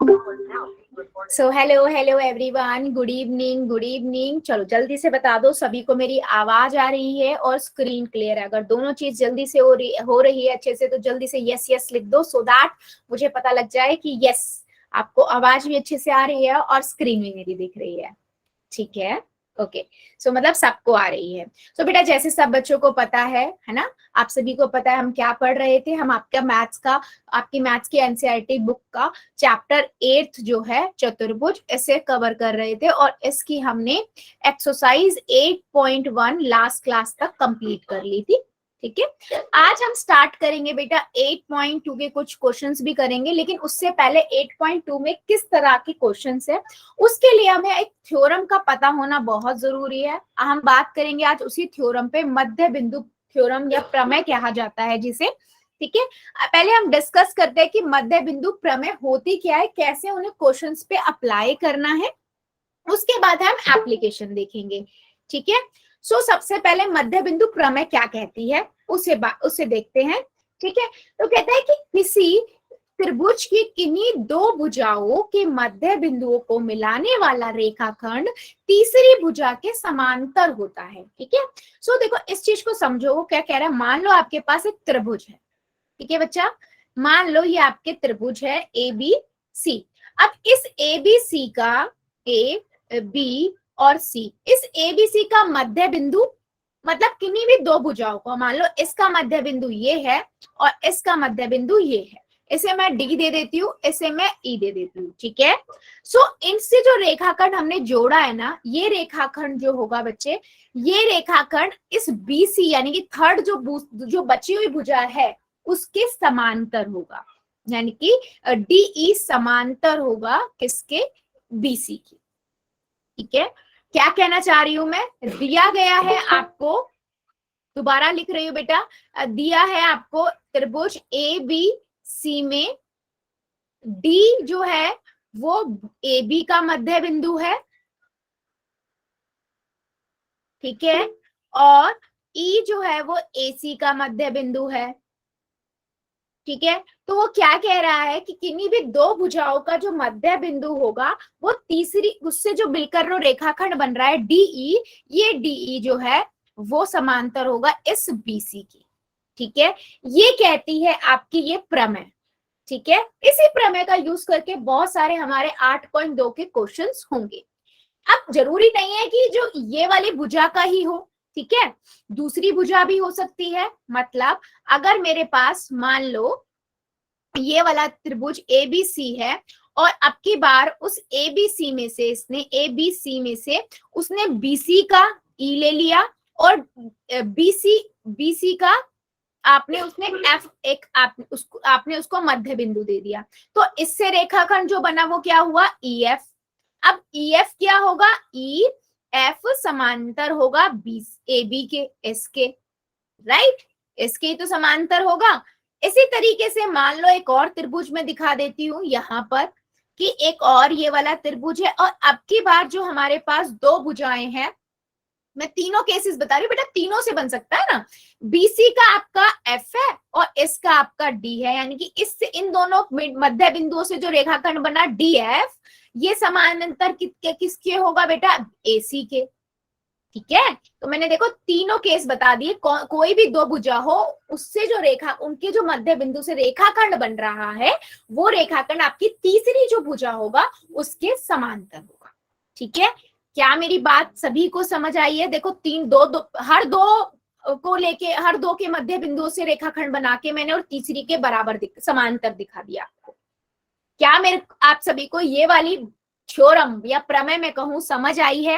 So hello hello everyone, good evening good evening. चलो जल्दी से बता दो सभी को मेरी आवाज आ रही है और स्क्रीन क्लियर है। अगर दोनों चीज जल्दी से हो रही है अच्छे से तो जल्दी से यस यस लिख दो, सो दैट मुझे पता लग जाए कि यस आपको आवाज भी अच्छे से आ रही है और स्क्रीन भी मेरी दिख रही है। ठीक है, ओके। सो मतलब सबको आ रही है। सो बेटा जैसे सब बच्चों को पता है ना, आप सभी को पता है हम क्या पढ़ रहे थे। हम आपकी मैथ्स की एनसीईआरटी बुक का चैप्टर 8 जो है चतुर्भुज, इसे कवर कर रहे थे और इसकी हमने एक्सरसाइज 8.1 लास्ट क्लास तक कंप्लीट कर ली थी। ठीक है, आज हम स्टार्ट करेंगे बेटा 8.2 के कुछ क्वेश्चंस भी करेंगे, लेकिन उससे पहले 8.2 में किस तरह के क्वेश्चंस है उसके लिए हमें एक थ्योरम का पता होना बहुत जरूरी है। हम बात करेंगे आज उसी थ्योरम पे, मध्य बिंदु थ्योरम या प्रमेय कहा जाता है जिसे। ठीक है, पहले हम डिस्कस करते हैं कि मध्य बिंदु प्रमेय होती क्या है, कैसे उन्हें क्वेश्चंस पे अप्लाई करना है, उसके बाद हम एप्लीकेशन देखेंगे। ठीक है, सो सबसे पहले मध्य बिंदु प्रमेय क्या कहती है उसे देखते हैं। ठीक है, तो कहता है कि किसी त्रिभुज की किन्हीं दो भुजाओं के मध्य बिंदुओं को मिलाने वाला रेखाखंड तीसरी भुजा के समांतर होता है। ठीक है, सो देखो इस चीज को समझो, वो क्या कह रहा है। मान लो आपके पास एक त्रिभुज है। ठीक है बच्चा, मान लो ये आपके त्रिभुज है ए बी सी। अब इस ए बी सी का, ए बी और सी, इस ए बी सी का मध्य बिंदु मतलब किन्हीं भी दो भुजाओं को, मान लो इसका मध्य बिंदु ये है और इसका मध्य बिंदु ये है, इसे मैं डी दे देती हूँ, इसे मैं ई दे देती हूँ। ठीक है, सो इनसे जो रेखाखंड हमने जोड़ा है ना, ये रेखाखंड जो होगा बच्चे, ये रेखाखंड इस बी सी यानी कि थर्ड जो बची हुई भुजा है उसके समांतर होगा, यानी कि डीई समांतर होगा किसके, बीसी की। ठीक है, क्या कहना चाह रही हूं मैं, दिया गया है आपको, दोबारा लिख रही हूँ बेटा, दिया है आपको त्रिभुज ए बी सी में डी जो है वो ए बी का मध्य बिंदु है। ठीक है, और ई जो है वो ए सी का मध्य बिंदु है। ठीक है, तो वो क्या कह रहा है कि किन्हीं भी दो भुजाओं का जो मध्य बिंदु होगा वो तीसरी, उससे जो मिलकर रेखाखंड बन रहा है डीई, ये डीई जो है वो समांतर होगा इस बीसी की। ठीक है, ये कहती है आपकी ये प्रमेय। ठीक है, इसी प्रमेय का यूज करके बहुत सारे हमारे 8.2 के क्वेश्चंस होंगे। अब जरूरी नहीं है कि जो ये वाली भुजा का ही हो, ठीक है, दूसरी भुजा भी हो सकती है। मतलब अगर मेरे पास मान लो ये वाला त्रिभुज ए बी सी है और अब की बार उस ए बी सी में से इसने ए बी सी में से उसने बीसी का ई ले लिया और बीसी का आपने उसने एफ एक आपने उसको मध्य बिंदु दे दिया, तो इससे रेखाखंड जो बना वो क्या हुआ, ई एफ। अब ई एफ क्या होगा, ई एफ समांतर होगा बी ए बी के, इसके, राइट, इसके तो समांतर होगा। इसी तरीके से मान लो एक और त्रिभुज में दिखा देती हूँ यहाँ पर कि एक और ये वाला त्रिभुज है और अब की बार जो हमारे पास दो भुजाएं हैं, मैं तीनों केसेस बता रही हूँ बेटा, तीनों से बन सकता है ना। बीसी का आपका एफ है और इसका आपका डी है, यानी कि इससे इन दोनों मध्य बिंदुओं से जो रेखाखंड बना डी एफ, ये समानांतर किसके होगा बेटा, एसी के। ठीक है, तो मैंने देखो तीनों केस बता दिए, कोई भी दो भुजा हो उससे जो रेखा, उनके जो मध्य बिंदु से रेखाखंड बन रहा है वो रेखाखंड आपकी तीसरी जो भुजा होगा उसके समांतर होगा। ठीक है, क्या मेरी बात सभी को समझ आई है। देखो हर दो को लेके, हर दो के मध्य बिंदुओं से रेखाखंड बना के मैंने और तीसरी के बराबर समांतर दिखा दिया आपको। क्या मेरे आप सभी को ये वाली थ्योरम या प्रमेय में कहूं समझ आई है।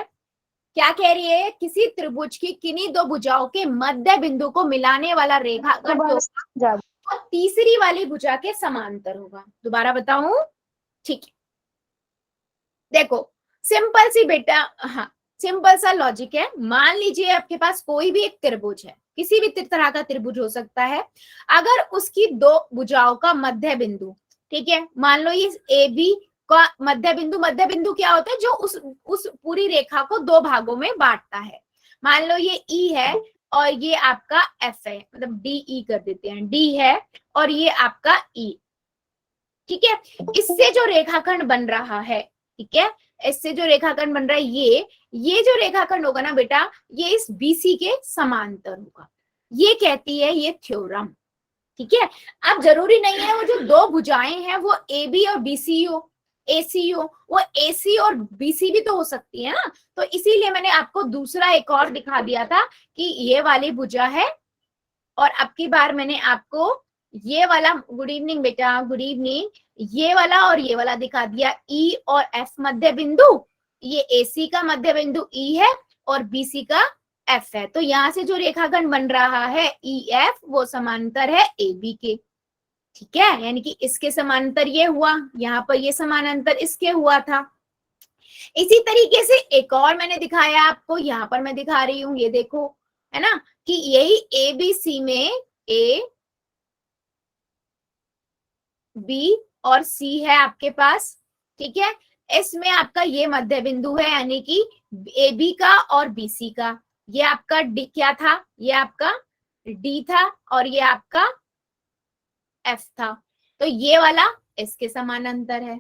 क्या कह रही है, किसी त्रिभुज की किन्हीं दो भुजाओं के मध्य बिंदु को मिलाने वाला रेखाखंड और तीसरी वाली भुजा के समांतर होगा। दोबारा बताऊं, ठीक है, देखो सिंपल सी बेटा, हाँ सिंपल सा लॉजिक है। मान लीजिए आपके पास कोई भी एक त्रिभुज है, किसी भी तरह का त्रिभुज हो सकता है, अगर उसकी दो भुजाओं का मध्य बिंदु, ठीक है, मान लो ये ए बी का मध्य बिंदु क्या होता है, जो उस पूरी रेखा को दो भागों में बांटता है। मान लो ये ई है और ये आपका एफ है, मतलब डी ई कर देते हैं, डी है और ये आपका ई। ठीक है। इससे जो रेखाखंड बन रहा है, ठीक है, इससे जो रेखाखंड बन रहा है ये जो रेखाखंड होगा ना बेटा, ये इस बीसी के समांतर होगा, ये कहती है ये थ्योरम। ठीक है। अब जरूरी नहीं है वो जो दो भुजाएं हैं वो ए बी और बीसी हो, एसी हो, वो एसी और बीसी भी तो हो सकती है ना। तो इसीलिए मैंने आपको दूसरा एक और दिखा दिया था कि ये वाली भुजा है, और अब की बार मैंने आपको ये वाला, गुड इवनिंग बेटा, गुड इवनिंग, ये वाला और ये वाला दिखा दिया, ई और एफ मध्य बिंदु, ये एसी का मध्य बिंदु ई है और बीसी का एफ है। तो यहां से जो रेखाखंड बन रहा है ई एफ वो समांतर है ए बी के। ठीक है, यानी कि इसके समांतर ये हुआ, यहाँ पर ये समानांतर इसके हुआ था। इसी तरीके से एक और मैंने दिखाया आपको, यहाँ पर मैं दिखा रही हूं, ये देखो, है ना, कि यही ए बी सी में ए बी और सी है आपके पास। ठीक है, इसमें आपका ये मध्य बिंदु है, यानी कि ए बी का और बीसी का। ये आपका डी क्या था, ये आपका डी था और ये आपका एफ था। तो ये वाला इसके समानांतर है।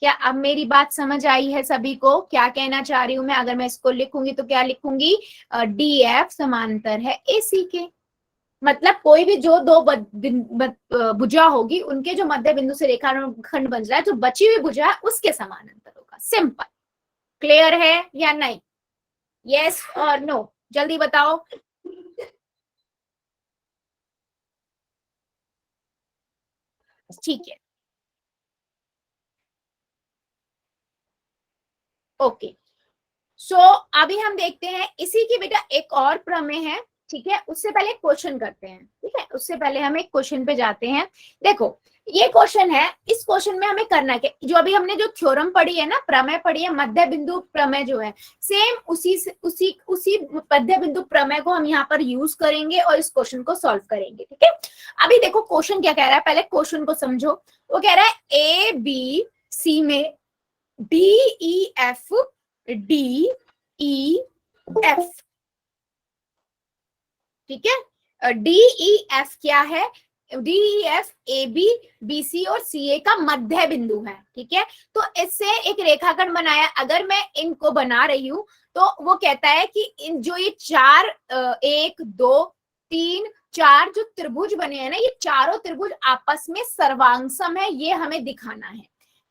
क्या अब मेरी बात समझ आई है सभी को, क्या कहना चाह रही हूं मैं? अगर मैं इसको लिखूंगी तो क्या लिखूंगी, डी एफ समांतर है ए सी के। मतलब कोई भी जो दो भुजा होगी उनके जो मध्य बिंदु से रेखाखंड बन रहा है, जो बची हुई भुजा है उसके समानांतर होगा। सिंपल। क्लियर है या नहीं? यस और नो, जल्दी बताओ। ठीक है, ओके। सो अभी हम देखते हैं इसी की बेटा एक और प्रमेय है। ठीक है, उससे पहले क्वेश्चन करते हैं। ठीक है, उससे पहले हम एक क्वेश्चन पे जाते हैं। देखो ये क्वेश्चन है, इस क्वेश्चन में हमें करना क्या, जो अभी हमने जो थ्योरम पढ़ी है ना, प्रमेय पढ़ी है, मध्य बिंदु प्रमेय जो है, सेम उसी मध्य बिंदु प्रमेय को हम यहाँ पर यूज करेंगे और इस क्वेश्चन को सॉल्व करेंगे। ठीक है, अभी देखो क्वेश्चन क्या कह रहा है, पहले क्वेश्चन को समझो। वो कह रहा है ए बी सी में D E F, D E F. ठीक है, डी ई एफ क्या है, D E F A B B C और सी ए का मध्य बिंदु है। ठीक है, तो इससे एक रेखाखंड बनाया। अगर मैं इनको बना रही हूं तो वो कहता है कि इन जो ये चार, एक दो तीन चार जो त्रिभुज बने हैं ना, ये चारों त्रिभुज आपस में सर्वांगसम है, ये हमें दिखाना है।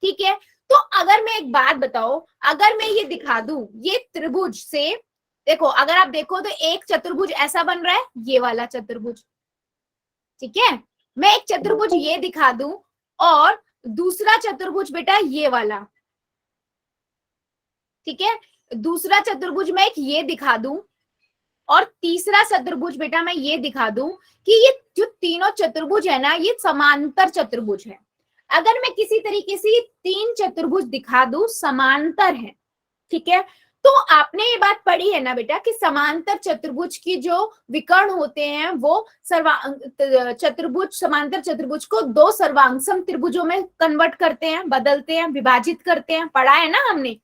ठीक है, तो अगर मैं एक बात बताओ, अगर मैं ये दिखा दूं, ये त्रिभुज से देखो, अगर आप देखो तो एक चतुर्भुज ऐसा बन रहा है, ये वाला चतुर्भुज। ठीक है, मैं एक चतुर्भुज ये दिखा दूं और दूसरा चतुर्भुज बेटा ये वाला। ठीक है, दूसरा चतुर्भुज मैं एक ये दिखा दूं और तीसरा चतुर्भुज बेटा मैं ये दिखा दूं कि ये जो तीनों चतुर्भुज है ना, ये समांतर चतुर्भुज है। अगर मैं किसी तरीके से तीन चतुर्भुज दिखा दूं समांतर है, ठीक है, तो आपने ये बात पढ़ी है ना बेटा कि समांतर चतुर्भुज की जो विकर्ण होते हैं वो चतुर्भुज, समांतर चतुर्भुज को दो सर्वांगसम त्रिभुजों में कन्वर्ट करते हैं, बदलते हैं, विभाजित करते हैं, पढ़ा है ना हमने।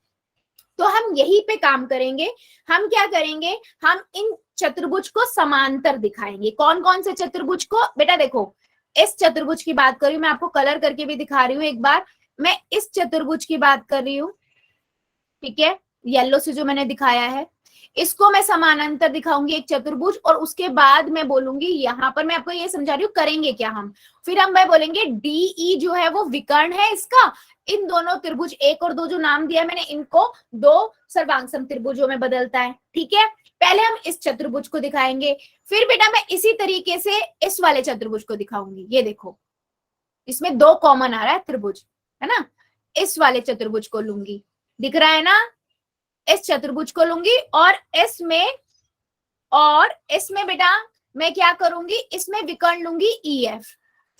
तो हम यही पे काम करेंगे। हम क्या करेंगे, हम इन चतुर्भुज को समांतर दिखाएंगे। कौन कौन से चतुर्भुज को बेटा, देखो इस चतुर्भुज की बात कर रही हूँ मैं, आपको कलर करके भी दिखा रही हूँ एक बार। मैं इस चतुर्भुज की बात कर रही हूँ, ठीक है, येलो से जो मैंने दिखाया है, इसको मैं समानांतर दिखाऊंगी एक चतुर्भुज, और उसके बाद मैं बोलूंगी, यहां पर मैं आपको ये समझा रही हूँ करेंगे क्या हम। फिर हम मैं बोलेंगे डीई जो है वो विकर्ण है इसका, इन दोनों त्रिभुज एक और दो जो नाम दिया मैंने, इनको दो सर्वांगसम त्रिभुजों में बदलता है। ठीक है, पहले हम इस चतुर्भुज को दिखाएंगे, फिर बेटा मैं इसी तरीके से इस वाले चतुर्भुज को दिखाऊंगी। ये देखो, इसमें दो कॉमन आ रहा है त्रिभुज, है ना, इस वाले चतुर्भुज को लूंगी, दिख रहा है ना, इस चतुर्भुज को लूंगी और इसमें बेटा मैं क्या करूंगी, इसमें विकर्ण लूंगी ई एफ।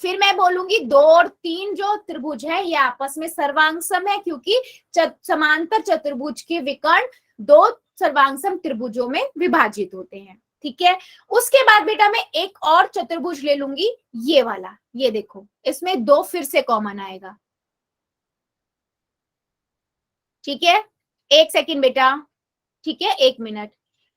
फिर मैं बोलूंगी दो और तीन जो त्रिभुज है ये आपस में सर्वांगसम है, क्योंकि समांतर चतुर्भुज के विकर्ण दो सर्वांगसम त्रिभुजों में विभाजित होते हैं। ठीक है, उसके बाद बेटा मैं एक और चतुर्भुज ले लूंगी, ये वाला, ये देखो इसमें दो फिर से कॉमन आएगा। ठीक है, एक सेकंड बेटा, ठीक है, एक मिनट।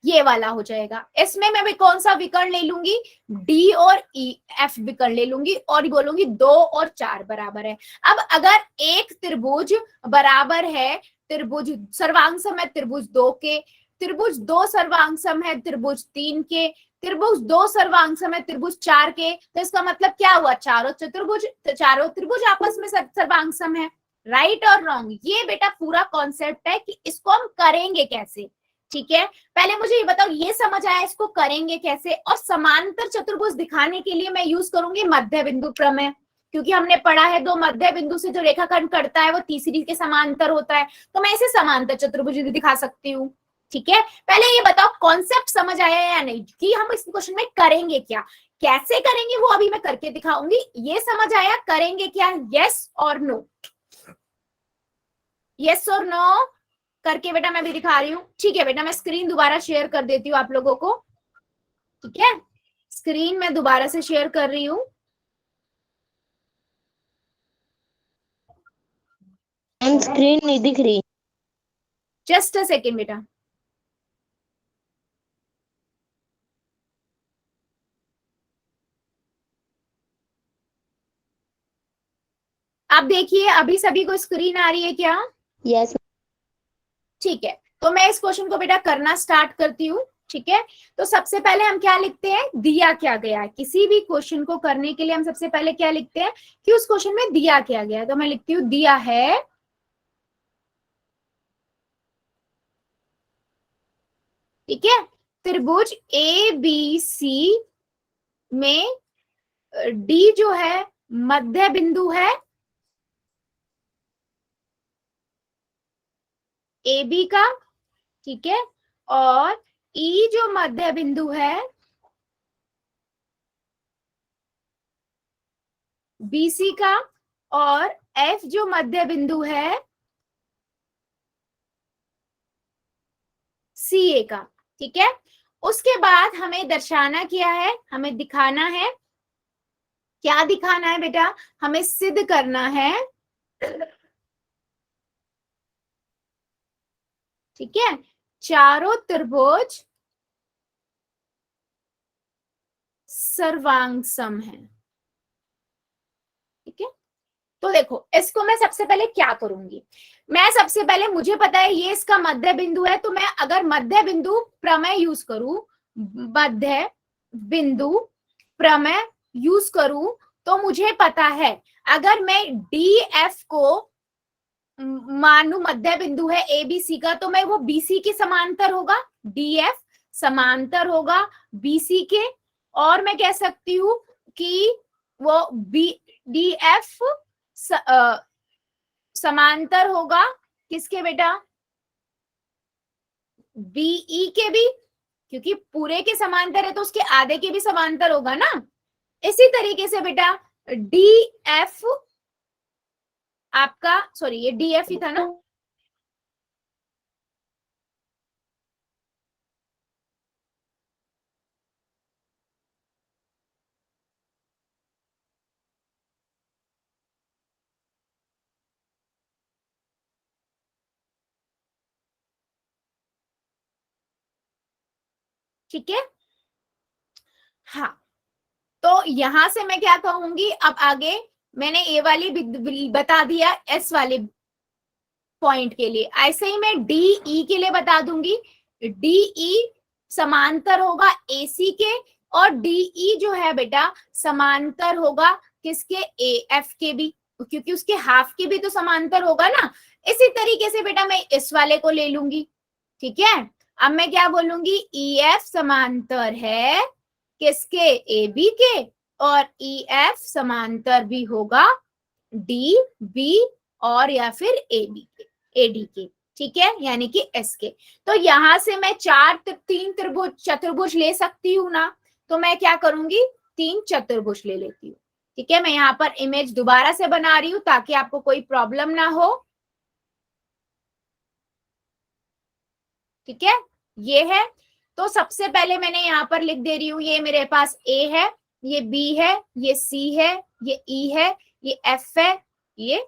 ये वाला हो जाएगा। इसमें मैं भी कौन सा विकर्ण ले लूंगी, डी और ई एफ विकर्ण ले लूंगी और बोलूंगी 2 और 4 बराबर है। अब अगर एक त्रिभुज बराबर है, त्रिभुज सर्वांग सम है त्रिभुज 2 के, त्रिभुज 2 सर्वांग सम है त्रिभुज 3 के, त्रिभुज 2 सर्वांग सम है त्रिभुज 4 के, तो इसका मतलब क्या हुआ, चारों त्रिभुज आपस में सर्वांग सम है। राइट और रॉन्ग, ये बेटा पूरा कॉन्सेप्ट है कि इसको हम करेंगे कैसे। ठीक है, पहले मुझे ये बताओ, ये समझ आया इसको करेंगे कैसे। और समांतर चतुर्भुज दिखाने के लिए मैं यूज करूंगी मध्य बिंदु प्रमेय, क्योंकि हमने पढ़ा है दो मध्य बिंदु से जो रेखाखंड कटता है वो तीसरी के समांतर होता है, तो मैं इसे समांतर चतुर्भुज दिखा सकती हूँ। ठीक है, पहले ये बताओ कॉन्सेप्ट समझ आया या नहीं, कि हम इस क्वेश्चन में करेंगे क्या, कैसे करेंगे वो अभी मैं करके दिखाऊंगी। ये समझ आया करेंगे क्या, यस और नो, यस और नो करके बेटा मैं भी दिखा रही हूँ। ठीक है बेटा, मैं स्क्रीन दोबारा शेयर कर देती हूँ आप लोगों को। ठीक है, स्क्रीन मैं दोबारा से शेयर कर रही हूँ। स्क्रीन नहीं दिख रही। जस्ट अ सेकेंड बेटा। आप देखिए अभी सभी को स्क्रीन आ रही है क्या? यस। ठीक है, तो मैं इस क्वेश्चन को बेटा करना स्टार्ट करती हूँ। ठीक है, तो सबसे पहले हम क्या लिखते हैं, दिया क्या गया है। किसी भी क्वेश्चन को करने के लिए हम सबसे पहले क्या लिखते हैं कि उस क्वेश्चन में दिया क्या गया है। तो मैं लिखती हूँ दिया है ठीक है त्रिभुज ए बी सी में डी जो है मध्य बिंदु है ए बी का। ठीक है, और ई जो मध्य बिंदु है बीसी का, और एफ जो मध्य बिंदु है सी ए का। ठीक है, उसके बाद हमें दर्शाना क्या है, हमें दिखाना है, क्या दिखाना है बेटा, हमें सिद्ध करना है। ठीक है, चारों त्रिभुज सर्वांग सम है। ठीक है, तो देखो इसको मैं सबसे पहले क्या करूंगी, मैं सबसे पहले मुझे पता है ये इसका मध्य बिंदु है, तो मैं अगर मध्य बिंदु प्रमेय यूज करूं, मध्य बिंदु प्रमेय यूज करूं, तो मुझे पता है अगर मैं डी एफ को मानू मध्य बिंदु है ए बी सी का, तो मैं वो बीसी के समांतर होगा, डी एफ समांतर होगा बीसी के। और मैं कह सकती हूँ कि वो बी डी एफ समांतर होगा किसके बेटा, बीई के भी, क्योंकि पूरे के समांतर है तो उसके आधे के भी समांतर होगा ना। इसी तरीके से बेटा डी एफ आपका, सॉरी ये डी एफ ही था ना, ठीक है। हाँ, तो यहां से मैं क्या कहूंगी, अब आगे मैंने ए वाली बता दिया एस वाले पॉइंट के लिए, ऐसे ही मैं डी ई के लिए बता दूंगी। डी ई समांतर होगा एसी के, और डीई जो है बेटा समांतर होगा किसके, ए एफ के भी, क्योंकि उसके हाफ के भी तो समांतर होगा ना। इसी तरीके से बेटा मैं इस वाले को ले लूंगी। ठीक है, अब मैं क्या बोलूंगी, ई एफ समांतर है किसके, ए बी के, और ई एफ समांतर भी होगा डी बी और या फिर ए बी के, ए डी के। ठीक है, यानी कि एस के। तो यहां से मैं तीन त्रिभुज चतुर्भुज ले सकती हूँ ना, तो मैं क्या करूंगी, तीन चतुर्भुज ले लेती हूँ। ठीक है, मैं यहाँ पर इमेज दोबारा से बना रही हूँ ताकि आपको कोई प्रॉब्लम ना हो। ठीक है, ये है, तो सबसे पहले मैंने यहाँ पर लिख दे रही हूँ, ये मेरे पास ए है, ये बी है, ये सी है, ये ई है, ये एफ है, ये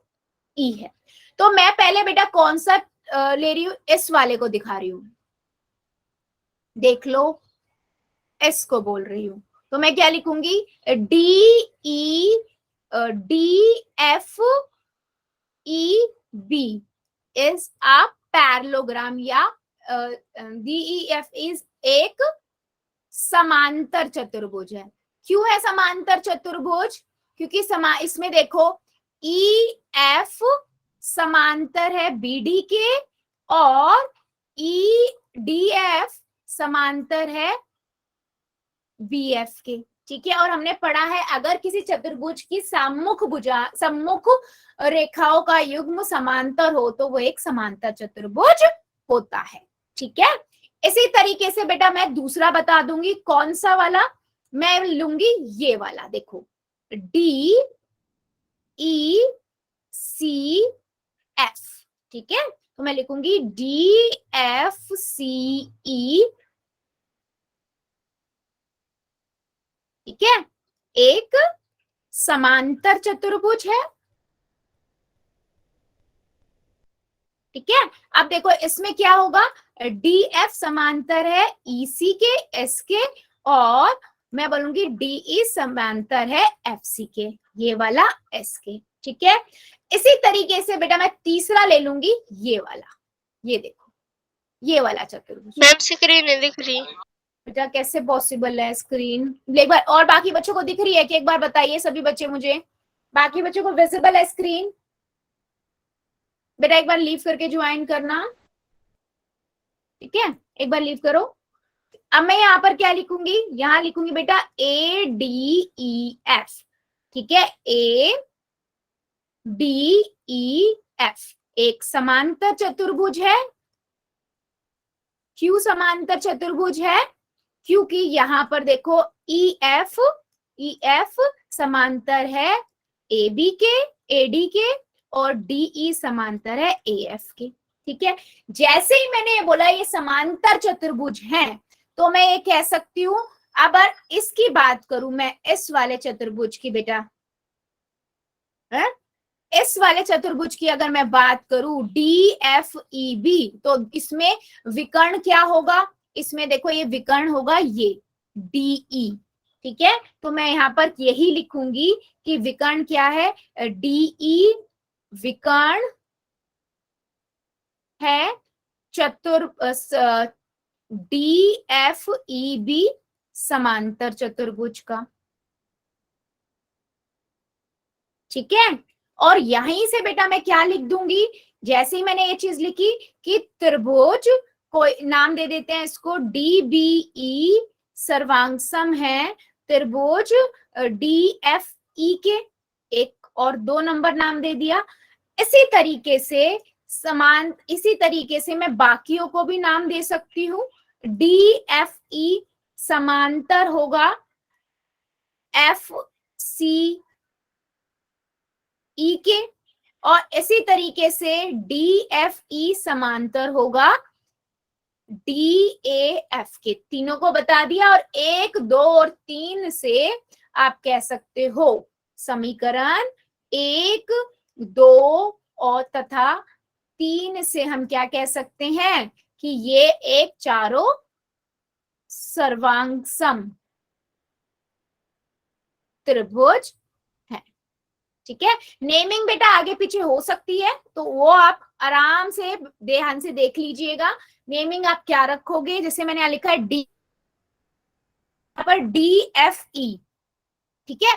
ई है। तो मैं पहले बेटा कौन सा ले रही हूँ, इस वाले को दिखा रही हूँ। देख लो, एस को बोल रही हूं, तो मैं क्या लिखूंगी, D E D F E B is a parallelogram, या DEF इज एक समांतर चतुर्भुज है। क्यों है समांतर चतुर्भुज? क्योंकि इसमें देखो, EF समांतर है BD के, और EDF समांतर है BF के। ठीक है, और हमने पढ़ा है अगर किसी चतुर्भुज की सम्मुख रेखाओं का युग्म समांतर हो तो वो एक समांतर चतुर्भुज होता है। ठीक है, इसी तरीके से बेटा मैं दूसरा बता दूंगी, कौन सा वाला, मैं लूंगी ये वाला, देखो, DECF। ठीक है, तो मैं लिखूंगी DFCE। ठीक है, एक समांतर चतुर्भुज है। ठीक है, अब देखो इसमें क्या होगा, DF समांतर है EC के, S के, और मैं बोलूंगी DE समांतर है FC के, ये वाला S के। ठीक है, इसी तरीके से बेटा मैं तीसरा ले लूंगी, ये वाला, ये देखो, ये वाला चतुर्भुज। मैम स्क्रीन नहीं दिख रही। बेटा कैसे पॉसिबल है स्क्रीन, एक बार, और बाकी बच्चों को दिख रही है कि, एक बार बताइए सभी बच्चे मुझे, बाकी बच्चों को विजिबल है स्क्रीन? बेटा एक बार लीव करके ज्वाइन करना। ठीक है, एक बार लीव करो। अब मैं यहाँ पर क्या लिखूंगी, यहाँ लिखूंगी बेटा ADEF। ठीक है, ADEF एक समांतर चतुर्भुज है। क्यों समांतर चतुर्भुज है? क्योंकि यहाँ पर देखो, EF समांतर है AB के, AD के, और DE समांतर है AF के। ठीक है, जैसे ही मैंने ये बोला ये समांतर चतुर्भुज है, तो मैं ये कह सकती हूं, अब इसकी बात करूं मैं, इस वाले चतुर्भुज की बेटा, है? इस वाले चतुर्भुज की अगर मैं बात करूं DFEB, तो इसमें विकर्ण क्या होगा, इसमें देखो ये विकर्ण होगा ये DE। ठीक है, तो मैं यहाँ पर यही लिखूंगी कि विकर्ण क्या है, DE विकर्ण है DFEB समांतर चतुर्भुज का। ठीक है, और यहीं से बेटा मैं क्या लिख दूंगी, जैसे ही मैंने ये चीज लिखी कि त्रिभुज, कोई नाम दे देते हैं इसको, DBE सर्वांगसम है त्रिभुज DFE के, एक और 2 नंबर नाम दे दिया। इसी तरीके से इसी तरीके से मैं बाकियों को भी नाम दे सकती हूँ। DFE समांतर होगा FC ई के, और इसी तरीके से DFE समांतर होगा DAF के। तीनों को बता दिया, और 1, 2 और 3 से आप कह सकते हो समीकरण 1, 2 और तथा 3 से हम क्या कह सकते हैं कि ये एक चारों सर्वांगसम त्रिभुज है। ठीक है, नेमिंग बेटा आगे पीछे हो सकती है, तो वो आप आराम से ध्यान से देख लीजिएगा। नेमिंग आप क्या रखोगे, जैसे मैंने यहाँ लिखा है डी, यहाँ पर DFE। ठीक है,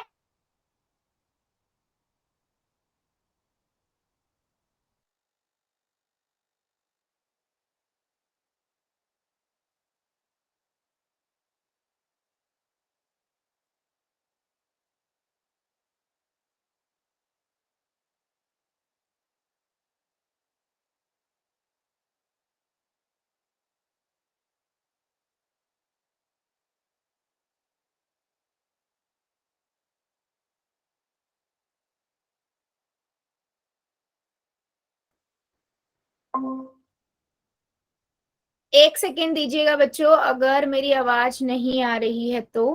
एक सेकेंड दीजिएगा बच्चों, अगर मेरी आवाज नहीं आ रही है तो।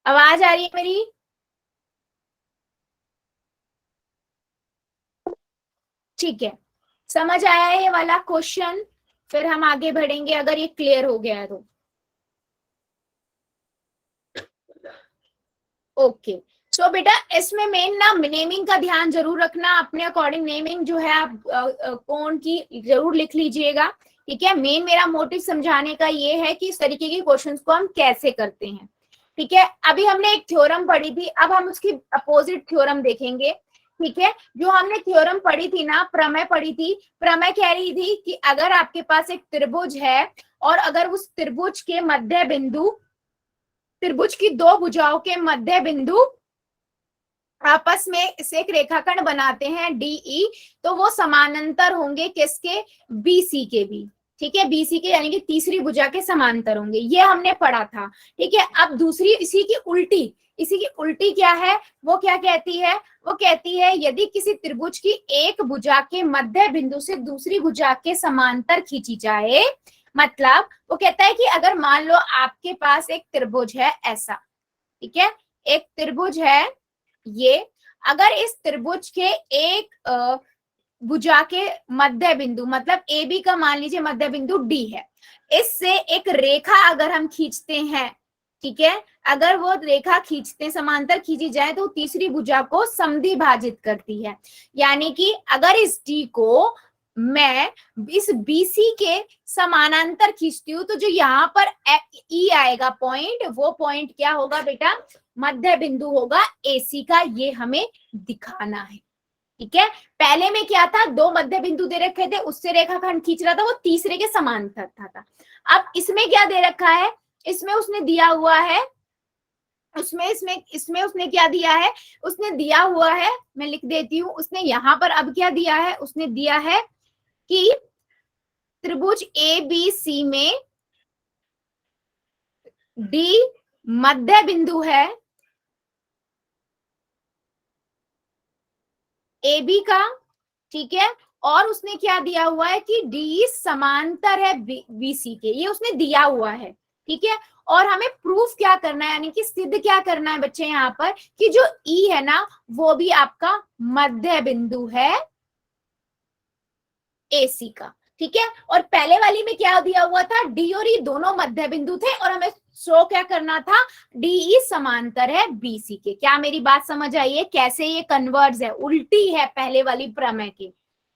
आवाज आ रही है मेरी? ठीक है, समझ आया ये वाला क्वेश्चन? फिर हम आगे बढ़ेंगे अगर ये क्लियर हो गया है तो। ओके, सो बेटा इसमें मेन ना नेमिंग का ध्यान जरूर रखना, अपने अकॉर्डिंग नेमिंग जो है आप कौन की जरूर लिख लीजिएगा। ठीक है, मेन मेरा मोटिव समझाने का ये है कि इस तरीके के क्वेश्चंस को हम कैसे करते हैं। ठीक है, अभी हमने एक थ्योरम पढ़ी थी, अब हम उसकी अपोजिट थ्योरम देखेंगे। ठीक है, जो हमने थ्योरम पढ़ी थी ना, प्रमेय पढ़ी थी, प्रमेय कह रही थी कि अगर आपके पास एक त्रिभुज है और अगर उस त्रिभुज के मध्य बिंदु, त्रिभुज की दो भुजाओं के मध्य बिंदु आपस में इसे एक रेखाखंड बनाते हैं डीई, तो वो समानांतर होंगे किसके? बीसी के भी। ठीक है, बीसी के यानी कि तीसरी भुजा के समांतर होंगे, ये हमने पढ़ा था। ठीक है, अब दूसरी इसी की उल्टी, इसी की उल्टी क्या है, वो क्या कहती है? वो कहती है यदि किसी त्रिभुज की एक भुजा के मध्य बिंदु से दूसरी भुजा के समांतर खींची जाए, मतलब वो कहता है कि अगर मान लो आपके पास एक त्रिभुज है ऐसा, ठीक है, एक त्रिभुज है ये, अगर इस त्रिभुज के एक भुजा के मध्य बिंदु, मतलब ए बी का मान लीजिए मध्य बिंदु डी है, इससे एक रेखा अगर हम खींचते हैं, ठीक है, अगर वो रेखा खींचते समांतर खींची जाए तो तीसरी भुजा को समद्विभाजित करती है। यानी कि अगर इस डी को मैं इस बीसी के समानांतर खींचती हूँ तो जो यहाँ पर ई आएगा पॉइंट, वो पॉइंट क्या होगा बेटा? मध्य बिंदु होगा एसी का, ये हमें दिखाना है। ठीक है, पहले में क्या था, दो मध्य बिंदु दे रखे थे, उससे रेखाखंड खींच रहा था, वो तीसरे के समांतर था। अब इसमें क्या दे रखा है, इसमें उसने दिया हुआ है, उसमें इसमें इसमें उसने क्या दिया है, उसने दिया हुआ है, मैं लिख देती हूँ, उसने यहाँ पर अब क्या दिया है, उसने दिया है कि त्रिभुज ए बी सी में डी मध्य बिंदु है ए बी का, ठीक है, और उसने क्या दिया हुआ है कि डी समांतर है बीसी के, ये उसने दिया हुआ है। ठीक है, और हमें प्रूफ क्या करना है, यानी कि सिद्ध क्या करना है बच्चे यहाँ पर, कि जो ई है ना वो भी आपका मध्य बिंदु है एसी का। ठीक है, और पहले वाली में क्या दिया हुआ था, डी और ई दोनों मध्य बिंदु थे और हमें शो क्या करना था, डीई समांतर है बीसी के। क्या मेरी बात समझ आई है कैसे ये कन्वर्ज है, उल्टी है पहले वाली प्रमेय की?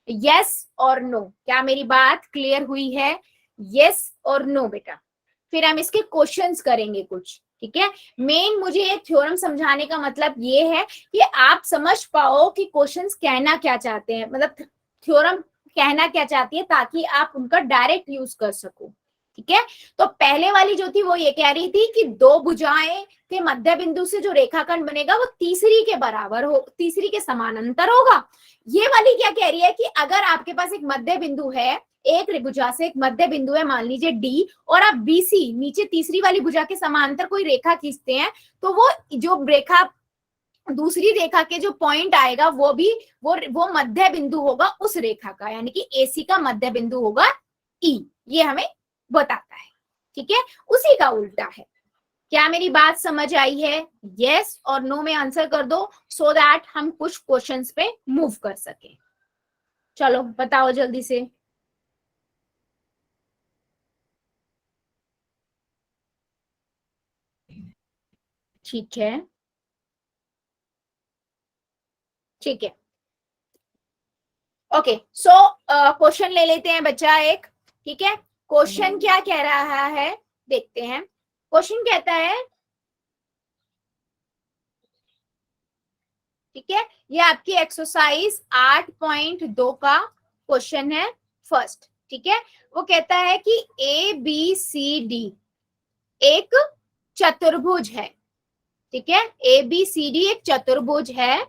यस और नो, क्या मेरी बात क्लियर हुई है? यस और नो बेटा। फिर हम इसके क्वेश्चंस करेंगे कुछ। ठीक है, मेन मुझे ये थ्योरम समझाने का मतलब ये है कि आप समझ पाओ कि क्वेश्चंस कहना क्या चाहते हैं, मतलब थ्योरम कहना क्या चाहती है, ताकि आप उनका डायरेक्ट यूज कर सको। ठीक है, तो पहले वाली जो थी वो ये कह रही थी कि दो भुजाएं के मध्य बिंदु से जो रेखाखंड बनेगा वो तीसरी के बराबर हो, तीसरी के समानांतर होगा। ये वाली क्या कह रही है कि अगर आपके पास एक मध्य बिंदु है, एक भुजा से एक मध्य बिंदु है मान लीजिए डी, और आप बीसी नीचे तीसरी वाली भुजा के समांतर कोई रेखा खींचते हैं, तो वो जो रेखा दूसरी रेखा के जो पॉइंट आएगा वो भी वो मध्य बिंदु होगा उस रेखा का, यानी कि एसी का मध्य बिंदु होगा ई, ये हमें बताता है। ठीक है, उसी का उल्टा है। क्या मेरी बात समझ आई है? यस और नो में आंसर कर दो, सो दैट हम कुछ क्वेश्चंस पे मूव कर सके। चलो बताओ जल्दी से। ठीक है, ठीक है, ओके, सो क्वेश्चन ले लेते हैं बच्चा एक। ठीक है, क्वेश्चन क्या कह रहा है देखते हैं। क्वेश्चन कहता है, ठीक है, ये आपकी एक्सरसाइज 8.2 का क्वेश्चन है फर्स्ट। ठीक है, वो कहता है कि ए बी सी डी एक चतुर्भुज है। ठीक है, ए बी सी डी एक चतुर्भुज है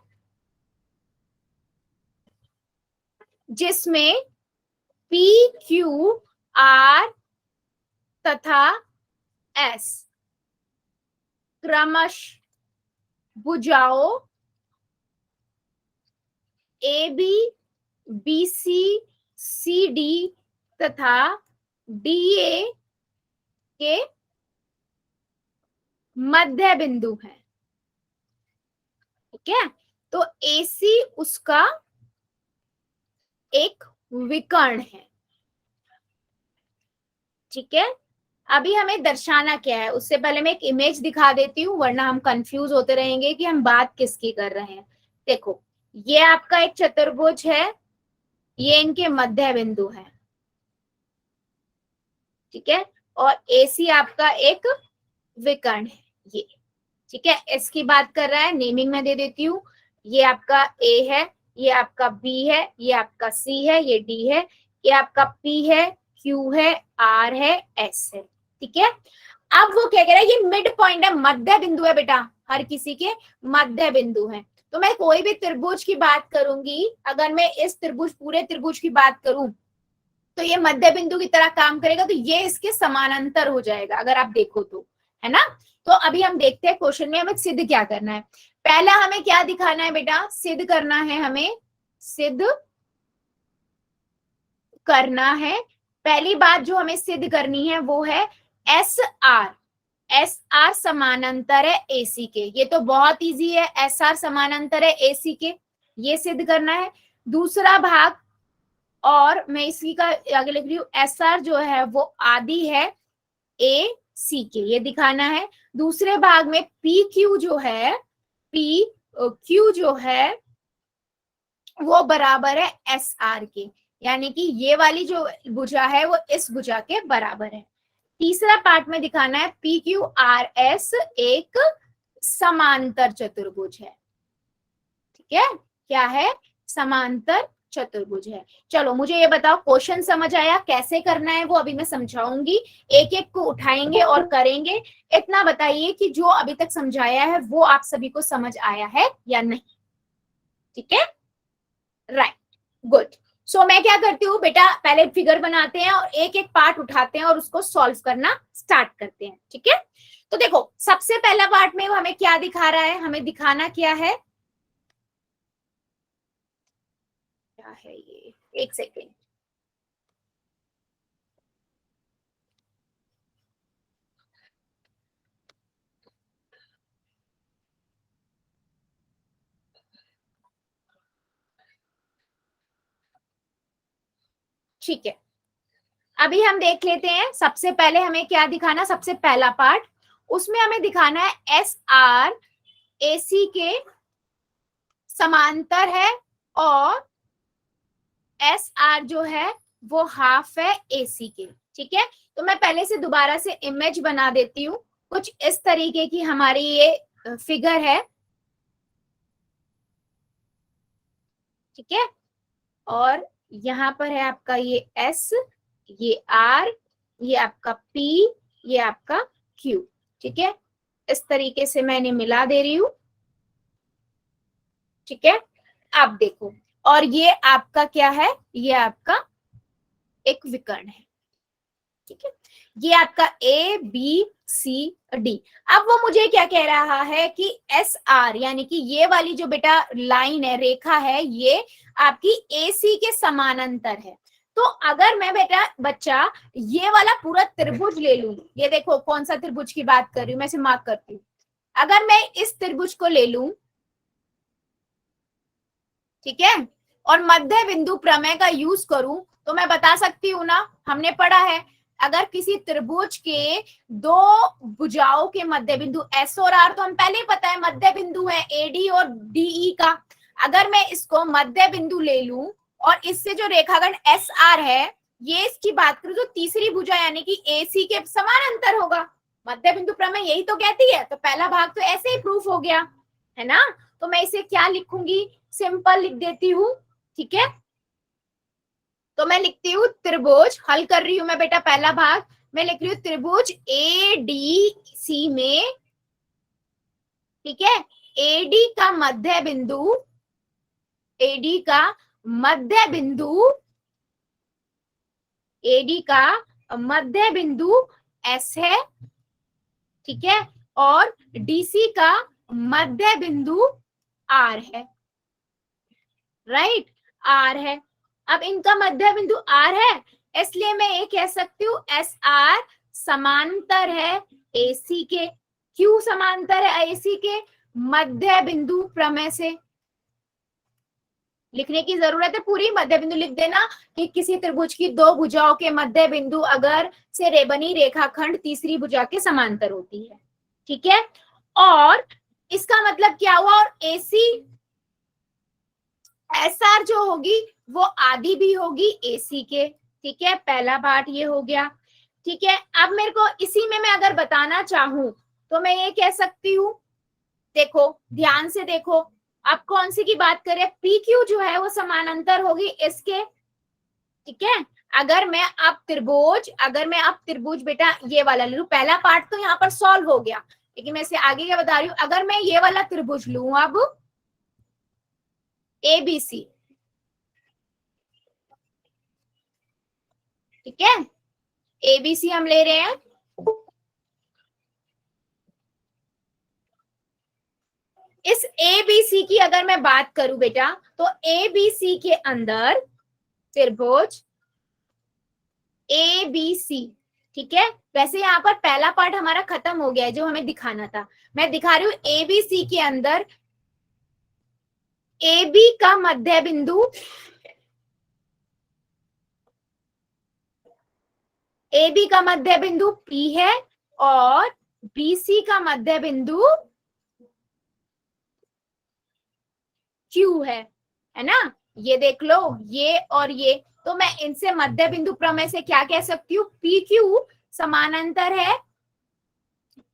जिसमें पी क्यू आर तथा एस क्रमश भुजाओं A B B C C D तथा डी ए के मध्य बिंदु है। ठीक है, तो एसी उसका एक विकर्ण है। ठीक है, अभी हमें दर्शाना क्या है, उससे पहले मैं एक इमेज दिखा देती हूँ, वरना हम कंफ्यूज होते रहेंगे कि हम बात किसकी कर रहे हैं। देखो, ये आपका एक चतुर्भुज है, ये इनके मध्य बिंदु है। ठीक है, और AC आपका एक विकर्ण है ये। ठीक है, इसकी बात कर रहा है, नेमिंग में दे देती हूँ। ये आपका A है, ये आपका B है, ये आपका C है, ये D है, ये आपका P है, Q है, R है, S है। ठीक है, अब वो क्या कह रहा है, ये मिड पॉइंट है, मध्य बिंदु है बेटा, हर किसी के मध्य बिंदु है। तो मैं कोई भी त्रिभुज की बात करूंगी, अगर मैं इस त्रिभुज, पूरे त्रिभुज की बात करूं, तो ये मध्य बिंदु की तरह काम करेगा, तो ये इसके समानांतर हो जाएगा, अगर आप देखो तो, है ना। तो अभी हम देखते हैं क्वेश्चन में हमें सिद्ध क्या करना है। पहला हमें क्या दिखाना है बेटा, सिद्ध करना है, हमें सिद्ध करना है। पहली बात जो हमें सिद्ध करनी है वो है SR समानांतर है AC के। ये तो बहुत इजी है, SR समानांतर है AC के, ये सिद्ध करना है। दूसरा भाग, और मैं इसी का आगे लिख रही हूँ, SR जो है वो आदि है AC के, ये दिखाना है। दूसरे भाग में PQ जो है, PQ जो है वो बराबर है SR के, यानी कि ये वाली जो भुजा है वो इस भुजा के बराबर है। तीसरा पार्ट में दिखाना है PQRS एक समांतर चतुर्भुज है। ठीक है, क्या है, समांतर चतुर्भुज है। चलो मुझे ये बताओ, क्वेश्चन समझ आया, कैसे करना है वो अभी मैं समझाऊंगी, एक एक को उठाएंगे और करेंगे। इतना बताइए कि जो अभी तक समझाया है वो आप सभी को समझ आया है या नहीं। ठीक है, राइट, गुड। सो मैं क्या करती हूँ बेटा, पहले फिगर बनाते हैं और एक एक पार्ट उठाते हैं और उसको सॉल्व करना स्टार्ट करते हैं। ठीक है, तो देखो सबसे पहला पार्ट में हमें क्या दिखा रहा है, हमें दिखाना क्या है, क्या है ये, एक सेकेंड। ठीक है, अभी हम देख लेते हैं। सबसे पहले हमें क्या दिखाना, सबसे पहला पार्ट, उसमें हमें दिखाना है SR AC के समांतर है, और SR जो है वो हाफ है AC के। ठीक है, तो मैं पहले से दोबारा से इमेज बना देती हूँ, कुछ इस तरीके की हमारी ये फिगर है। ठीक है, और यहाँ पर है आपका ये S, ये R, ये आपका P, ये आपका Q। ठीक है, इस तरीके से मैंने मिला दे रही हूं। ठीक है, आप देखो, और ये आपका क्या है, ये आपका एक विकर्ण है। ठीक है, ये आपका ABCD। अब वो मुझे क्या कह रहा है कि SR, यानी कि ये वाली जो बेटा लाइन है, रेखा है, ये आपकी AC के समानांतर है। तो अगर मैं बेटा बच्चा ये वाला पूरा त्रिभुज ले लूं, ये देखो कौन सा त्रिभुज की बात कर रही हूँ, मैं इसे मार्क करती हूँ। अगर मैं इस त्रिभुज को ले लूं, ठीक है, और मध्य बिंदु प्रमेय का यूज करूं, तो मैं बता सकती हूँ ना, हमने पढ़ा है, अगर किसी त्रिभुज के दो भुजाओं के मध्य बिंदु S और R, तो हम पहले ही पता है मध्य बिंदु है AD और DE का। अगर मैं इसको मध्य बिंदु ले लूं और इससे जो रेखाखंड SR है, ये इसकी बात करूं, तो तीसरी भुजा यानी कि AC के समानांतर होगा। मध्य बिंदु प्रमेय यही तो कहती है, तो पहला भाग तो ऐसे ही प्रूफ हो गया, है ना। तो मैं इसे क्या लिखूंगी, सिंपल लिख देती हूँ। ठीक है, तो मैं लिखती हूँ त्रिभुज, हल कर रही हूं मैं बेटा पहला भाग, मैं लिख रही हूँ त्रिभुज ADC में, ठीक है, AD का मध्य बिंदु, AD का मध्य बिंदु, AD का मध्य बिंदु S है। ठीक है, और DC का मध्य बिंदु R है, राइट, R है। अब इनका मध्य बिंदु R है, इसलिए मैं ये कह सकती हूँ SR समांतर है AC के। क्यों समांतर है AC के, मध्य बिंदु प्रमेय से। लिखने की जरूरत है, पूरी मध्य बिंदु लिख देना कि किसी त्रिभुज की दो भुजाओं के मध्य बिंदु अगर से बनी रेखाखंड तीसरी भुजा के समांतर होती है। ठीक है, और इसका मतलब क्या हुआ, और एसी एसआर जो होगी वो आधी भी होगी एसी के। ठीक है, पहला पार्ट ये हो गया। ठीक है, अब मेरे को इसी में मैं अगर बताना चाहूं तो मैं ये कह सकती हूँ, देखो ध्यान से देखो, अब कौन सी की बात करें, पी क्यू जो है वो समानांतर होगी इसके। ठीक है, अगर मैं अब त्रिभुज बेटा ये वाला ले लूं, पहला पार्ट तो यहाँ पर सॉल्व हो गया, लेकिन मैं इसे आगे क्या बता रही हूँ, अगर मैं ये वाला त्रिभुज लूं अब एबीसी, ठीक है, एबीसी हम ले रहे हैं, इस एबीसी की अगर मैं बात करूं बेटा, तो एबीसी के अंदर त्रिभुज एबीसी, ठीक है, वैसे यहाँ पर पहला पार्ट हमारा खत्म हो गया है जो हमें दिखाना था, मैं दिखा रही हूँ एबीसी के अंदर एबी का मध्य बिंदु, एबी का मध्य बिंदु P है और बीसी का मध्य बिंदु Q है ना, ये देख लो, ये और ये, तो मैं इनसे मध्य बिंदु प्रमेय से क्या कह सकती हूँ, PQ समानांतर है,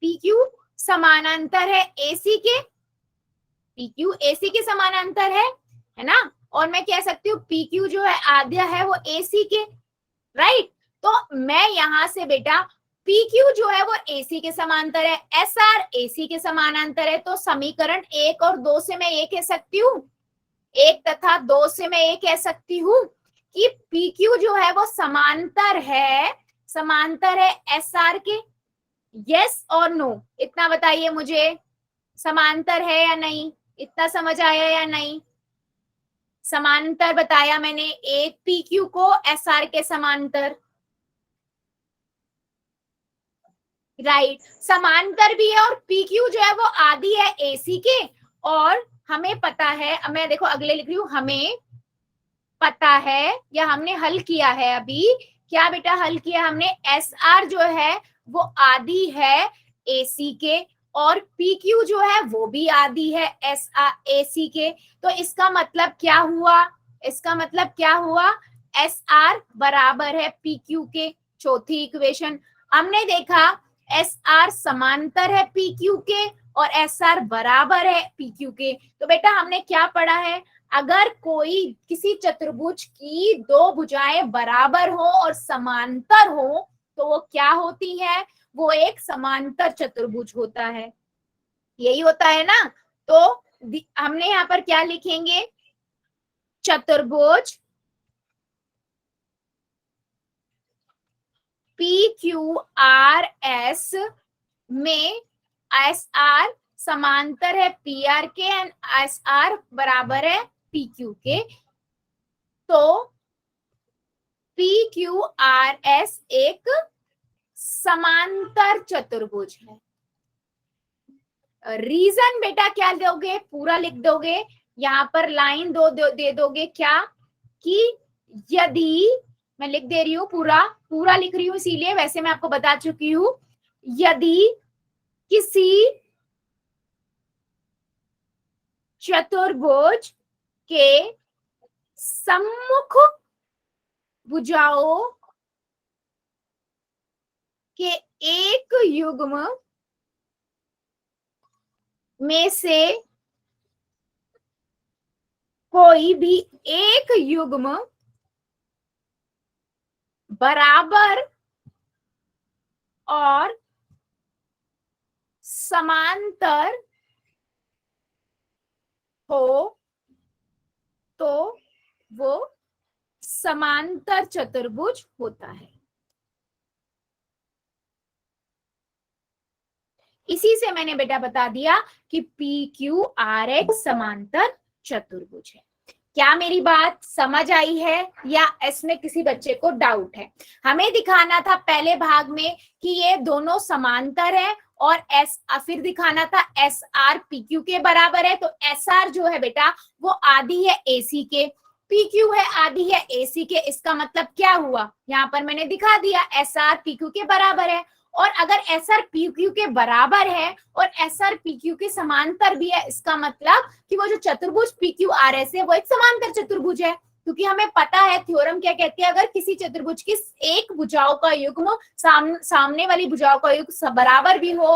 PQ समानांतर है AC के, PQ AC के समानांतर है ना, और मैं कह सकती हूँ PQ जो है आधा है वो AC के, राइट। तो मैं यहां से बेटा PQ जो है वो AC के समांतर है, SR AC के समानांतर है, तो समीकरण 1 और 2 से मैं ये कह सकती हूँ, 1 तथा 2 से मैं ये कह सकती हूँ कि PQ जो है वो समांतर है SR के। यस और नो, इतना बताइए मुझे, समांतर है या नहीं, इतना समझ आया या नहीं, समांतर बताया मैंने एक PQ को SR के समांतर, राइट, समांतर भी है, और PQ जो है वो आधी है AC के, और हमें पता है, अब मैं देखो अगले लिख रही हूं, हमें पता है या हमने हल किया है अभी, क्या बेटा हल किया हमने, SR जो है वो आधी है AC के, और PQ जो है वो भी आधी है AC के, तो इसका मतलब क्या हुआ, इसका मतलब क्या हुआ, SR बराबर है PQ के, चौथी इक्वेशन। हमने देखा SR समांतर है PQ के और SR बराबर है PQ के, तो बेटा हमने क्या पढ़ा है, अगर कोई किसी चतुर्भुज की दो भुजाएं बराबर हो और समांतर हो तो वो क्या होती है, वो एक समांतर चतुर्भुज होता है, यही होता है ना। तो हमने यहाँ पर क्या लिखेंगे, चतुर्भुज PQRS में SR समांतर है PR के एंड SR बराबर है PQ के, तो PQRS एक समांतर चतुर्भुज है। रीजन बेटा क्या दोगे, पूरा लिख दोगे, यहाँ पर लाइन दे दोगे क्या, कि यदि, मैं लिख दे रही हूँ पूरा पूरा लिख रही हूँ इसीलिए, वैसे मैं आपको बता चुकी हूँ, यदि किसी चतुर्भुज के सम्मुख भुजाओं के एक युग्म में से कोई भी एक युग्म बराबर और समांतर हो तो वो समांतर चतुर्भुज होता है। इसी से मैंने बेटा बता दिया कि PQR एक समांतर चतुर्भुज है। क्या मेरी बात समझ आई है या इसमें किसी बच्चे को डाउट है? हमें दिखाना था पहले भाग में कि ये दोनों समांतर है और फिर दिखाना था एस आर पी क्यू के बराबर है। तो एस आर जो है बेटा वो आधी है एसी के, पी क्यू है आधी है एसी के। इसका मतलब क्या हुआ, यहाँ पर मैंने दिखा दिया एस आर पी क्यू के बराबर है। और अगर एस आर पी क्यू के बराबर है और एस आर पी क्यू के समांतर भी है, इसका मतलब कि वो जो चतुर्भुज पी क्यू आर एस है वो एक समांतर चतुर्भुज है। क्योंकि हमें पता है थ्योरम क्या कहती है, अगर किसी चतुर्भुज की एक भुजाओं का युग्म सामने वाली भुजाओं का युग्म बराबर भी हो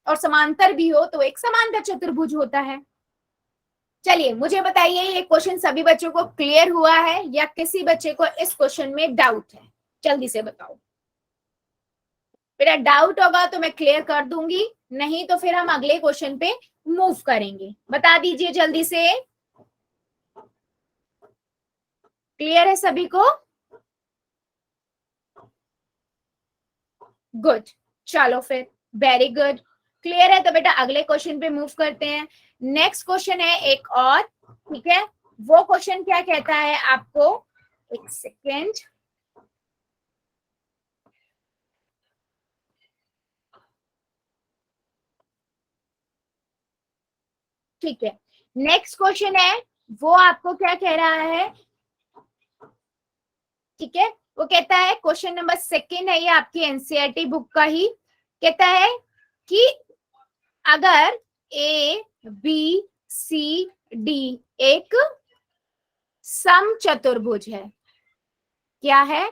और समांतर भी हो तो एक समांतर चतुर्भुज होता है। चलिए मुझे बताइए ये क्वेश्चन सभी बच्चों को क्लियर हुआ है या किसी बच्चे को इस क्वेश्चन में डाउट है? जल्दी से बताओ बेटा, डाउट होगा तो मैं क्लियर कर दूंगी, नहीं तो फिर हम अगले क्वेश्चन पे मूव करेंगे। बता दीजिए जल्दी से। क्लियर है सभी को? गुड, चलो फिर वेरी गुड, क्लियर है तो बेटा अगले क्वेश्चन पे मूव करते हैं। नेक्स्ट क्वेश्चन है एक और, ठीक है। वो क्वेश्चन क्या कहता है आपको, एक सेकेंड, ठीक है। नेक्स्ट क्वेश्चन है वो आपको क्या कह रहा है, ठीक है। वो कहता है क्वेश्चन नंबर सेकेंड है, ये आपकी एनसीईआरटी बुक का ही, कहता है कि अगर ए बी सी डी एक सम चतुर्भुज है, क्या है,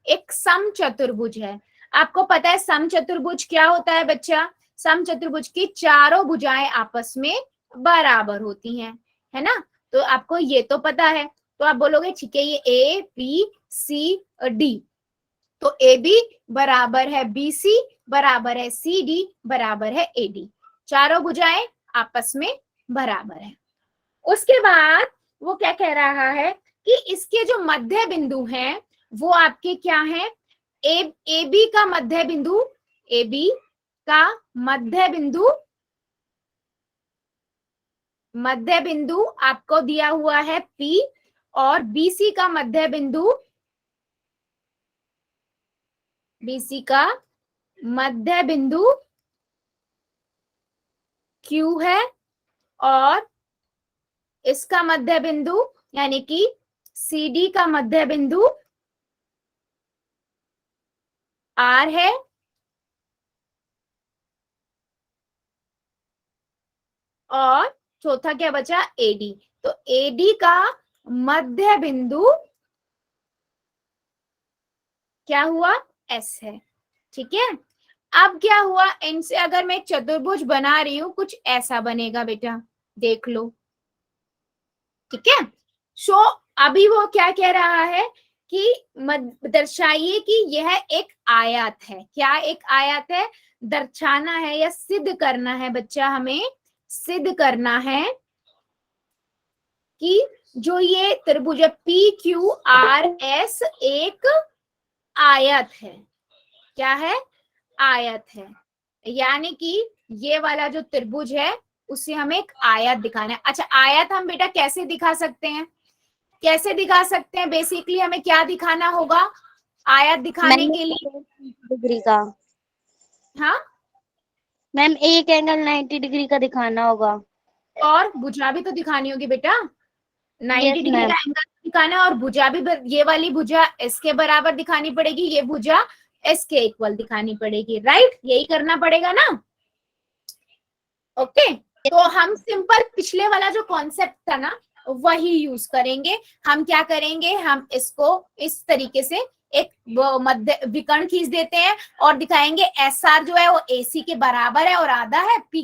एक सम चतुर्भुज है। आपको पता है सम चतुर्भुज क्या होता है बच्चा, सम चतुर्भुज की चारों भुजाएं आपस में बराबर होती हैं, है ना। तो आपको ये तो पता है, तो आप बोलोगे ठीक है ये ए बी सी डी, तो ए बी बराबर है बी सी बराबर है सी डी बराबर है ए डी, चारों भुजाएं आपस में बराबर है। उसके बाद वो क्या कह रहा है कि इसके जो मध्य बिंदु हैं वो आपके क्या हैं, ए बी का मध्य बिंदु, ए बी का मध्य बिंदु आपको दिया हुआ है P, और BC का मध्य बिंदु, BC का मध्य बिंदु Q है, और इसका मध्य बिंदु यानी कि CD का मध्य बिंदु R है, और चौथा क्या बचा, AD। तो AD का मध्य बिंदु क्या हुआ, S है, ठीक है। अब क्या हुआ, इनसे अगर मैं चतुर्भुज बना रही हूं कुछ ऐसा बनेगा बेटा, देख लो, ठीक है। सो अभी वो क्या कह रहा है कि दर्शाइए कि यह एक आयत है, क्या एक आयत है, दर्शाना है या सिद्ध करना है बच्चा, हमें सिद्ध करना है कि जो ये त्रिभुज पी क्यू आर एस एक आयत है, क्या है, आयत है। यानी कि ये वाला जो त्रिभुज है उसे हमें एक आयत दिखाना है। अच्छा आयत हम बेटा कैसे दिखा सकते हैं, कैसे दिखा सकते हैं, बेसिकली हमें क्या दिखाना होगा आयत दिखाने के लिए, डिग्री का, हाँ मैम एक एंगल 90 डिग्री का दिखाना होगा। और भुजा भी तो दिखानी होगी बेटा, 90 यस डिग्री मैम। का एंगल दिखाना है, और भुजा भी, ये वाली भुजा इसके बराबर दिखानी पड़ेगी, ये भुजा इसके इक्वल दिखानी पड़ेगी, राइट, यही करना पड़ेगा ना। ओके तो हम सिंपल पिछले वाला जो कॉन्सेप्ट था ना वही यूज करेंगे। हम क्या करेंगे, हम इसको इस तरीके से एक मध्य विकर्ण खींच देते हैं और दिखाएंगे एस आर जो है वो एसी के बराबर है और आधा है, पी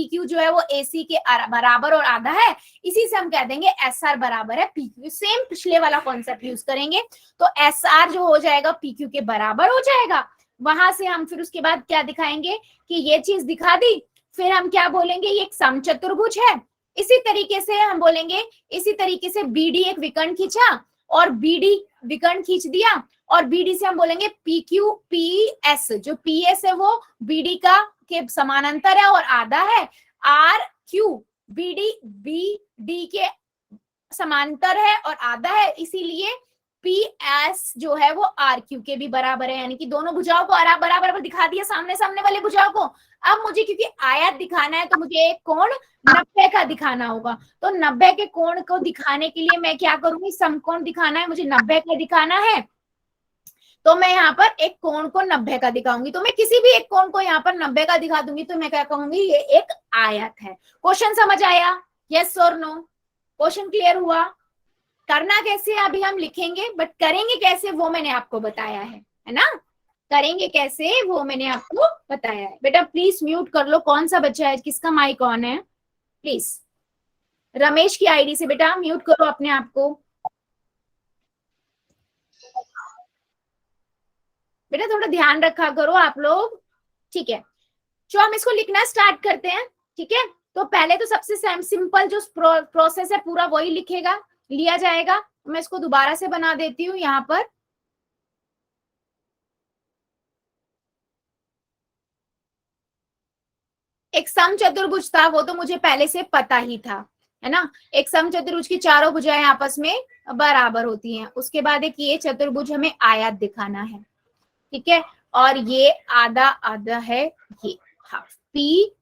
क्यू जो है वो एसी के बराबर और आधा है, इसी से हम कह देंगे एस आर बराबर है पी क्यू। सेम पिछले वाला कॉन्सेप्ट यूज करेंगे, तो एस आर जो हो जाएगा पी क्यू के बराबर हो जाएगा। वहां से हम फिर उसके बाद क्या दिखाएंगे कि ये चीज दिखा दी, फिर हम क्या बोलेंगे ये एक समचतुर्भुज है। इसी तरीके से हम बोलेंगे, इसी तरीके से बीडी एक विकर्ण खींचा और बीडी विकर्ण खींच दिया, और बीडी से हम बोलेंगे पी क्यू पी एस, जो पी एस है वो बीडी का के समानांतर है और आधा है, R Q BD B D के समांतर है और आधा है, इसीलिए पी एस जो है वो आर क्यू के भी बराबर है, यानी कि दोनों भुजाओं को बराबर बराबर दिखा दिया, सामने सामने वाले भुजाओं को। अब मुझे क्योंकि आयत दिखाना है तो मुझे एक कोण 90 का दिखाना होगा, तो 90 के कोण को दिखाने के लिए मैं क्या करूंगी, समकोण दिखाना है, मुझे 90 का दिखाना है, तो मैं यहाँ पर एक कोण को 90 का दिखाऊंगी। तो मैं किसी भी एक कोण को यहाँ पर 90 का दिखा दूंगी तो मैं क्या कहूंगी, ये एक आयत है। क्वेश्चन समझ आया? यस और नो? क्वेश्चन क्लियर हुआ? करना कैसे है अभी हम लिखेंगे, बट करेंगे कैसे वो मैंने आपको बताया है ना? करेंगे कैसे वो मैंने आपको बताया है। बेटा प्लीज म्यूट कर लो, कौन सा बच्चा है, किसका माइक ऑन है? प्लीज रमेश की आईडी से बेटा म्यूट करो अपने आप को। बेटा थोड़ा ध्यान रखा करो आप लोग, ठीक है? जो हम इसको लिखना स्टार्ट करते हैं, ठीक है? तो पहले तो सबसे सिंपल जो प्रोसेस है पूरा वही लिया जाएगा। मैं इसको दोबारा से बना देती हूँ यहाँ पर। एक समचतुर्भुज था, वो तो मुझे पहले से पता ही था, है ना? एक समचतुर्भुज की चारों भुजाएं आपस में बराबर होती हैं। उसके बाद एक ये चतुर्भुज हमें आयत दिखाना है, ठीक है? और ये आधा आधा है, ये हाफ पी,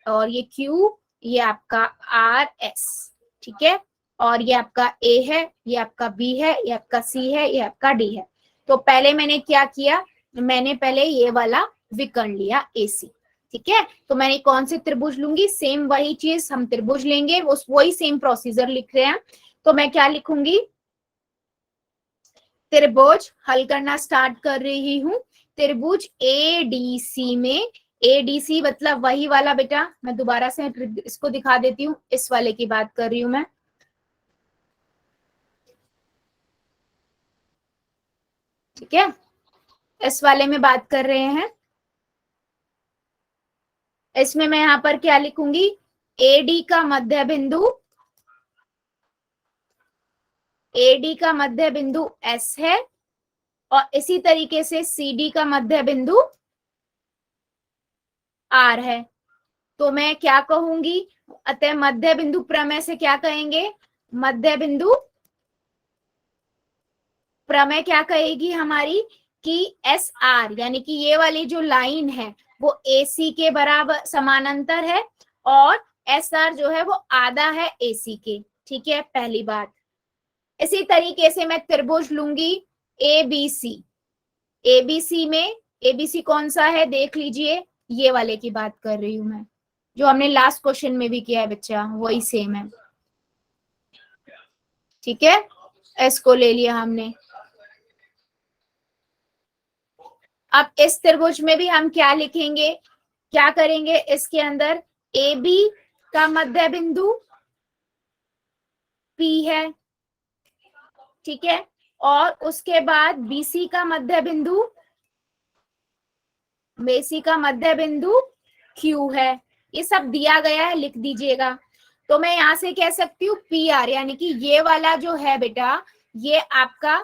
और ये क्यू, ये आपका आर एस, ठीक है? और ये आपका ए है, ये आपका बी है, ये आपका सी है, ये आपका डी है। तो पहले मैंने क्या किया, मैंने पहले ये वाला विकर्ण लिया एसी, ठीक है? तो मैंने कौन से त्रिभुज लूंगी, सेम वही चीज हम त्रिभुज लेंगे, उस वही सेम प्रोसीजर लिख रहे हैं। तो मैं क्या लिखूंगी, त्रिभुज हल करना स्टार्ट कर रही हूं। त्रिभुज एडीसी में, एडीसी मतलब वही वाला बेटा, मैं दोबारा से इसको दिखा देती हूँ, इस वाले की बात कर रही हूं मैं, ठीक है? इस वाले में बात कर रहे हैं। इसमें मैं यहां पर क्या लिखूंगी, एडी का मध्य बिंदु, एडी का मध्य बिंदु एस है, और इसी तरीके से सीडी का मध्य बिंदु आर है। तो मैं क्या कहूंगी, अतः मध्य बिंदु प्रमेय से क्या कहेंगे, मध्य बिंदु प्रमेय क्या कहेगी हमारी, कि एस आर यानी कि ये वाली जो लाइन है वो ए सी के बराबर समानांतर है, और एस आर जो है वो आधा है ए सी के, ठीक है? पहली बात। इसी तरीके से मैं त्रिभुज लूंगी ए बी सी, एबीसी में एबीसी कौन सा है देख लीजिए, ये वाले की बात कर रही हूं मैं, जो हमने लास्ट क्वेश्चन में भी किया है बच्चा, वही सेम है, ठीक है? एस को ले लिया हमने। अब इस त्रिभुज में भी हम क्या लिखेंगे, क्या करेंगे, इसके अंदर ए बी का मध्य बिंदु पी है, ठीक है? और उसके बाद बीसी का मध्य बिंदु, बेसी का मध्य बिंदु क्यू है। ये सब दिया गया है, लिख दीजिएगा। तो मैं यहां से कह सकती हूँ पी आर, यानी कि ये वाला जो है बेटा, ये आपका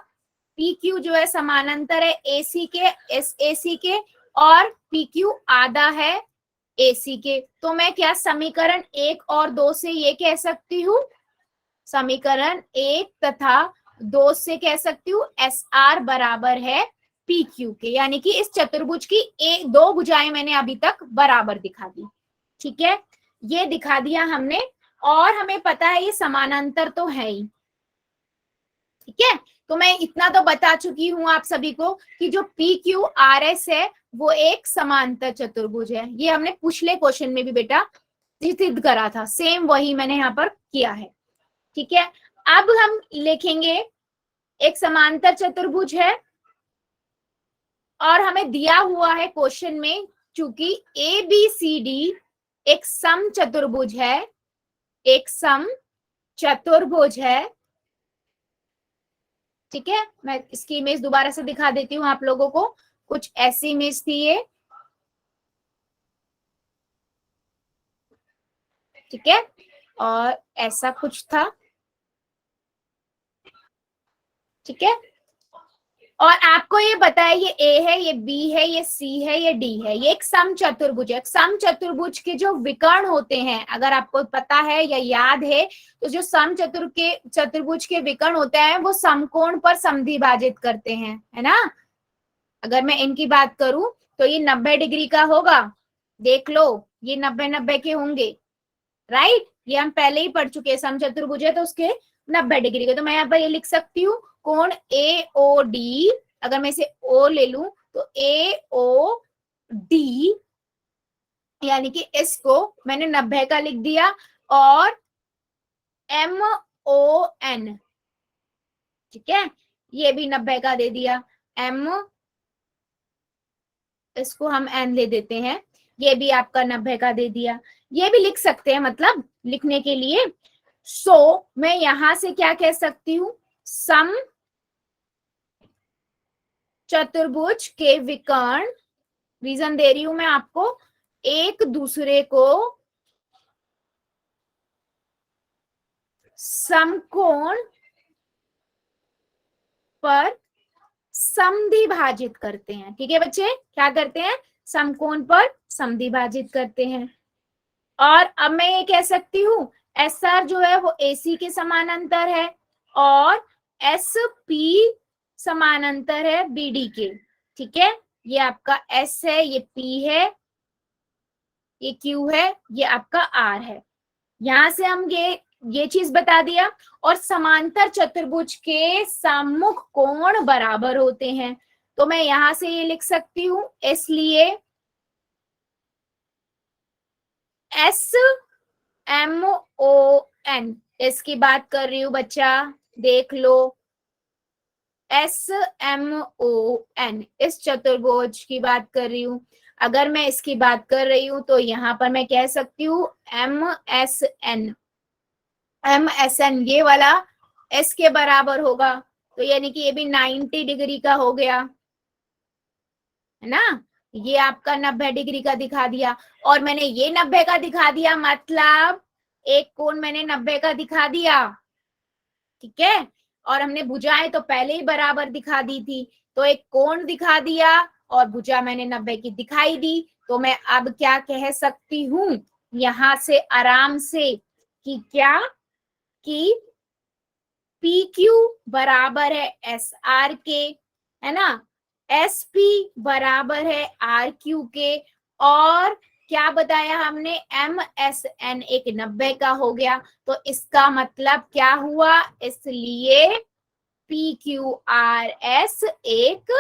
पी क्यू जो है समानांतर है एसी के, एस एसी के, और पी क्यू आधा है एसी के। तो मैं क्या समीकरण 1 और 2 से ये कह सकती हूँ, समीकरण 1 तथा 2 से कह सकती हूँ एस आर बराबर है पी क्यू के, यानी कि इस चतुर्भुज की दो भुजाएं मैंने अभी तक बराबर दिखा दी, ठीक है? ये दिखा दिया हमने, और हमें पता है ये समानांतर तो है ही, ठीक है? तो मैं इतना तो बता चुकी हूं आप सभी को कि जो पी क्यू आर एस है वो एक समांतर चतुर्भुज है। ये हमने पिछले क्वेश्चन में भी बेटा सिद्ध करा था, सेम वही मैंने यहाँ पर किया है, ठीक है? अब हम लिखेंगे एक समांतर चतुर्भुज है, और हमें दिया हुआ है क्वेश्चन में, चूंकि ए बी सी डी एक सम चतुर्भुज है, एक सम चतुर्भुज है, ठीक है? मैं इसकी इमेज दोबारा से दिखा देती हूँ आप लोगों को, कुछ ऐसी इमेज थी ये, ठीक है? और ऐसा कुछ था, ठीक है? और आपको ये पता है ये ए है, ये बी है, ये सी है, ये डी है, ये एक सम चतुर्भुज है। सम चतुर्भुज के जो विकर्ण होते हैं, अगर आपको पता है या याद है, तो जो सम चतुर्भुज के विकर्ण होते हैं वो समकोण पर समद्विभाजित करते हैं, है ना। अगर मैं इनकी बात करूं तो ये 90 डिग्री का होगा, देख लो ये 90-90 के होंगे, राइट। ये हम पहले ही पढ़ चुके हैं, सम चतुर्भुज है तो उसके 90 डिग्री के। तो मैं यहाँ पर ये लिख सकती हूँ कोण ए ओ डी, अगर मैं इसे ओ ले लूं तो ए ओ डी, यानी कि इसको मैंने 90 का लिख दिया, और एम ओ एन, ठीक है, ये भी 90 का दे दिया, एम, इसको हम एन ले देते हैं, ये भी आपका 90 का दे दिया। ये भी लिख सकते हैं, मतलब लिखने के लिए। मैं यहां से क्या कह सकती हूं, सम चतुर्भुज के विकर्ण, रीजन दे रही हूं मैं आपको, एक दूसरे को समकोण पर समद्विभाजित करते हैं। ठीक है बच्चे, क्या करते हैं, समकोण पर समद्विभाजित करते हैं। और अब मैं ये कह सकती हूँ एस आर जो है वो AC के समानांतर है, और SP समानांतर है BD के। ठीक है, ये आपका S है, ये P है, ये Q है, ये आपका R है। यहां से हम ये चीज बता दिया। और समांतर चतुर्भुज के सम्मुख कोण बराबर होते हैं, तो मैं यहां से ये लिख सकती हूं, इसलिए SMON, इसकी बात कर रही हूं बच्चा, देख लो, SMON, इस चतुर्भुज की बात कर रही हूं। अगर मैं इसकी बात कर रही हूं तो यहां पर मैं कह सकती हूँ MSN, ये वाला S के बराबर होगा, तो यानी कि ये भी 90 डिग्री का हो गया, है ना। ये आपका 90 डिग्री का दिखा दिया, और मैंने ये 90 का दिखा दिया, मतलब एक कोण मैंने 90 का दिखा दिया, ठीक है। और हमने भुजाएं तो पहले ही बराबर दिखा दी थी, तो एक कोण दिखा दिया और भुजा मैंने 90 की दिखाई दी। तो मैं अब क्या कह सकती हूं यहां से आराम से, कि क्या, कि PQ बराबर है SR के, है ना, SP बराबर है RQ के, और क्या बताया हमने, MSN एक 90 का हो गया। तो इसका मतलब क्या हुआ, इसलिए PQRS एक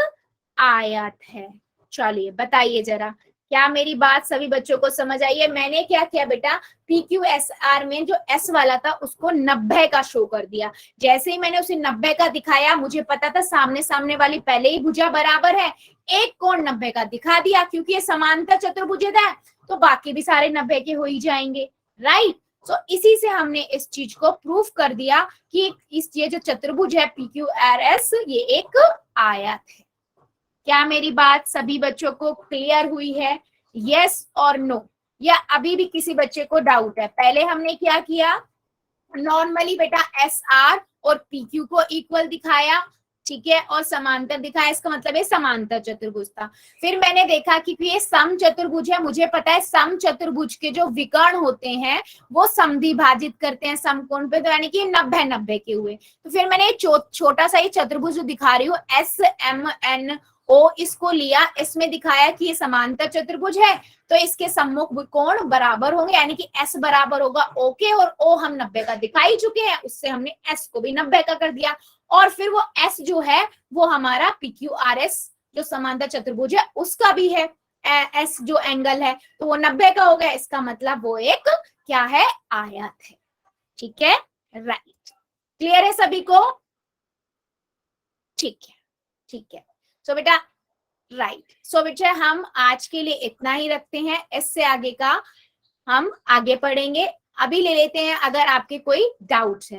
आयत है। चलिए बताइए जरा, क्या मेरी बात सभी बच्चों को समझ आई है। मैंने क्या किया बेटा, PQSR में जो S वाला था उसको 90 का शो कर दिया। जैसे ही मैंने उसे 90 का दिखाया, मुझे पता था सामने सामने वाली पहले ही भुजा बराबर है, एक कोण 90 का दिखा दिया, क्योंकि ये समांतर चतुर्भुज है तो बाकी भी सारे 90 के हो ही जाएंगे, राइट। तो इसी से हमने इस चीज को प्रूफ कर दिया कि ये जो चतुर्भुज है PQRS, ये एक आयत है। क्या मेरी बात सभी बच्चों को क्लियर हुई है, यस और नो, या अभी भी किसी बच्चे को डाउट है। पहले हमने क्या किया, नॉर्मली बेटा SR और PQ को इक्वल दिखाया, ठीक है, और समांतर दिखाया, इसका मतलब है समांतर चतुर्भुज था। फिर मैंने देखा कि ये सम चतुर्भुज है, मुझे पता है सम चतुर्भुज के जो विकर्ण होते हैं वो समद्विभाजित करते हैं समकोण पे, तो यानी कि 90-90 के हुए। तो फिर मैंने छोटा सा ये चतुर्भुज जो दिखा रही हूँ SMNO, इसको लिया, इसमें दिखाया कि ये समांतर चतुर्भुज है, तो इसके सम्मुख कोण बराबर होंगे, यानी कि S बराबर होगा O के, और O हम 90 का दिखा ही चुके हैं, उससे हमने S को भी 90 का कर दिया। और फिर वो S जो है वो हमारा PQRS जो समांतर चतुर्भुज है उसका भी है, S जो एंगल है, तो वो 90 का हो गया, इसका मतलब वो एक क्या है, आयत है। ठीक है, राइट, क्लियर है सभी को, ठीक है, ठीक है। सो बेटा, राइट, सो बेटा हम आज के लिए इतना ही रखते हैं, इससे आगे का हम आगे पढ़ेंगे। अभी ले लेते हैं अगर आपके कोई डाउट्स है।